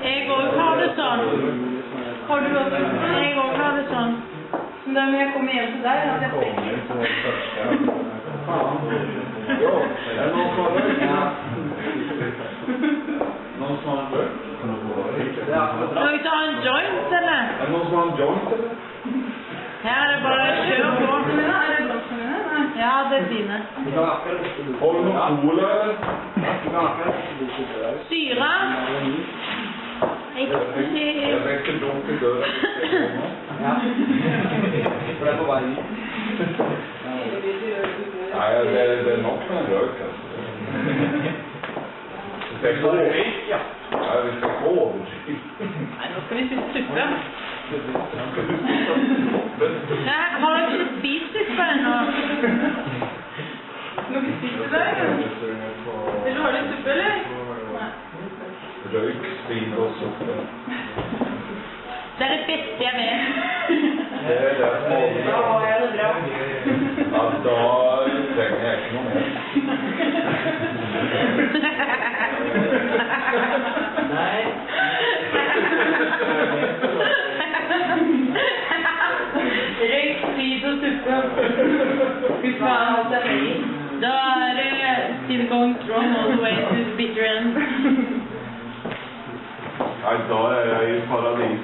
Jeg også har det sånn. Har du også? Jeg også har det sånn. Men da jeg kommer hjem til deg, hadde jeg frekket. Noen som har en bøk? Skal vi ta en joint, eller? Er det noen som har en joint, eller? Her er det bare kjør på. Er det blokkene mine? Nei. Ja, det er dine. Har du noen cola, eller? Syra? Jeg rekker blunk i døra. Ja. For det er på vei inn. Nei, det er nok med en røk, altså. Det er ikke over. Ja, vi skal ikke over. Nei, nå skal vi spise suppe. Nei, har dere ikke spist suppe ennå? Nå skal vi spise det, eller? Vil du ha litt suppe, eller? Nei. Røyk, spin og suppe. Det er det beste jeg vet. Det er det som holder. Da har jeg det bra. Ja, da trenger jeg ikke noe mer. Nei. Røyk, spis og suppe. Fy faen, det er høy. Da er det still going strong all the way to the bitter end. Nei, da er jeg i paradis.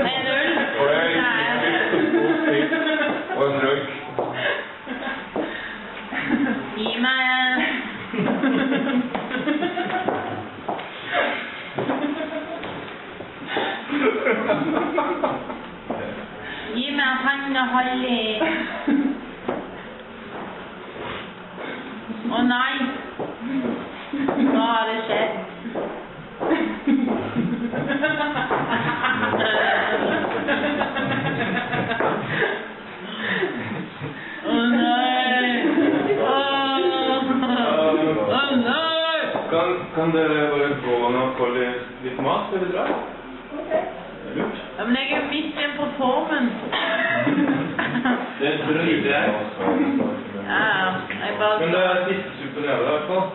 En øl? Og en røyk. Gi meg. Gi meg han og Halli. Å nei. Hva har det skjedd? Å nei. Å nei. Kan dere bare gå og få litt mat før vi drar? Ok. Lurt. Ja, men jeg er jo midt igjen på formen. Det er brød jeg. Ja, jeg bare... Men det er fiskesuppe nede i hvert fall.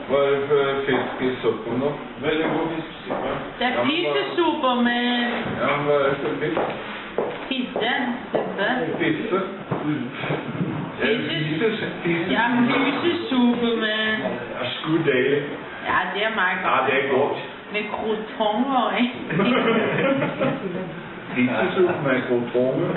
Bare fisk i suppen da. Veldig god fiskesuppe. Det er fiskesuppe med... Ja, men det er ikke fisk. Fisse, suppe. Fisse? Ja, fiskesuppe med... Det er sgu deilig. Ja, det er meget godt. Ja, det er godt. Med crotonger, ikke? Fiskesuppe med crotonger.